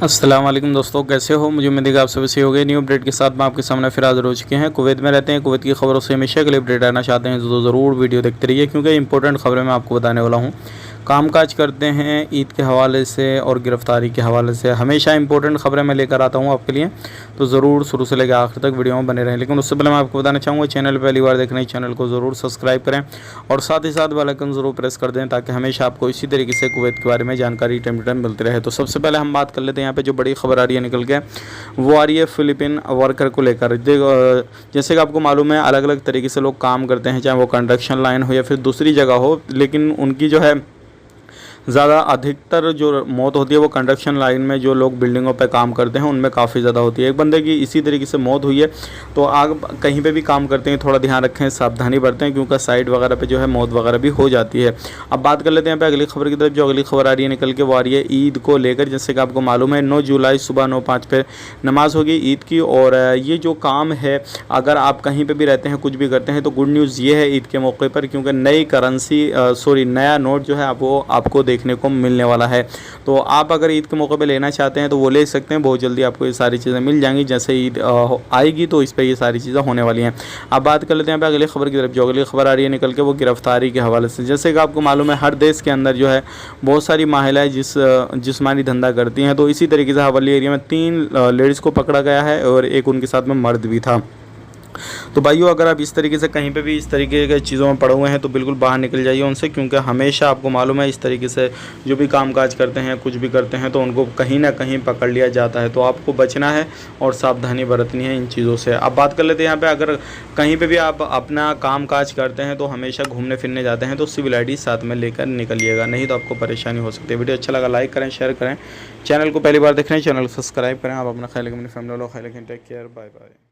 अस्सलाम वालेकुम दोस्तों, कैसे हो? मुझे उम्मीद है कि आप सभी सही हो गए। न्यू अपडेट के साथ मैं आपके सामने फिर हाजिर हो चुके हैं। कुवैत में रहते हैं, कुवैत की खबरों से हमेशा के लिए अपडेट रहना चाहते हैं तो ज़रूर वीडियो देखते रहिए, क्योंकि इंपॉर्टेंट खबरें मैं आपको बताने वाला हूँ। कामकाज करते हैं ईद के हवाले से और गिरफ़्तारी के हवाले से हमेशा इंपॉर्टेंट खबरें मैं लेकर आता हूँ आपके लिए, तो ज़रूर शुरू से लेकर आखिर तक वीडियो में बने रहें। लेकिन उससे पहले मैं आपको बताना चाहूँगा, चैनल पहली बार देख रहे हैं चैनल को ज़रूर सब्सक्राइब करें और साथ ही साथ बेल आइकन ज़रूर प्रेस कर दें, ताकि हमेशा आपको इसी तरीके से कुवैत के बारे में जानकारी टाइम टू टाइम मिलती रहे। तो सबसे पहले हम बात कर लेते हैं यहाँ पे जो बड़ी खबर आ रही है निकल के, वो आ रही है फ़िलिपीन वर्कर को लेकर। जैसे कि आपको मालूम है, अलग अलग तरीके से लोग काम करते हैं, चाहे वो कंस्ट्रक्शन लाइन हो या फिर दूसरी जगह हो, लेकिन उनकी जो है ज़्यादा अधिकतर जो मौत होती है वो कंस्ट्रक्शन लाइन में जो लोग बिल्डिंगों पे काम करते हैं उनमें काफ़ी ज़्यादा होती है। एक बंदे की इसी तरीके से मौत हुई है। तो आग कहीं पे भी काम करते हैं थोड़ा ध्यान रखें, सावधानी बरतें, क्योंकि साइड वगैरह पे जो है मौत वगैरह भी हो जाती है। अब बात कर लेते हैं यहाँ पे अगली खबर की तरफ। जो अगली खबर आ रही है निकल के, वो आ रही है ईद को लेकर। जैसे कि आपको मालूम है, 9 जुलाई सुबह 9:05 पे नमाज़ होगी ईद की। और ये जो काम है, अगर आप कहीं पर भी रहते हैं, कुछ भी करते हैं, तो गुड न्यूज़ ये है ईद के मौके पर, क्योंकि नई करेंसी नया नोट जो है वो आपको देखने को मिलने वाला है। तो आप अगर ईद के मौके पे लेना चाहते हैं तो वो ले सकते हैं, बहुत जल्दी आपको ये सारी चीज़ें मिल जाएंगी। जैसे ईद आएगी तो इस पर ये सारी चीज़ें होने वाली हैं। अब बात कर लेते हैं अगली खबर की तरफ। जो अगली खबर आ रही है निकल के, वो गिरफ्तारी के हवाले से। जैसे कि आपको मालूम है, हर देश के अंदर जो है बहुत सारी महिलाएं जिस्मानी धंधा करती हैं। तो इसी तरीके से हवाली एरिया में 3 लेडीज़ को पकड़ा गया है और एक उनके साथ में मर्द भी था। तो भाइयों, अगर आप इस तरीके से कहीं पे भी इस तरीके के चीज़ों में पड़े हुए हैं तो बिल्कुल बाहर निकल जाइए उनसे, क्योंकि हमेशा आपको मालूम है इस तरीके से जो भी कामकाज करते हैं, कुछ भी करते हैं, तो उनको कहीं ना कहीं पकड़ लिया जाता है। तो आपको बचना है और सावधानी बरतनी है इन चीज़ों से। अब बात कर लेते हैं यहाँ पर, अगर कहीं पर भी आप अपना कामकाज करते हैं तो हमेशा घूमने फिरने जाते हैं तो सिविल ID साथ में लेकर निकलिएगा, नहीं तो आपको परेशानी हो सकती है। वीडियो अच्छा लगा लाइक करें, शेयर करें। चैनल को पहली बार देख रहे हैं चैनल को सब्सक्राइब करें। आप अपना ख्याल रखें, अपनी फैमिली वालों का ख्याल रखें। Take care, bye bye.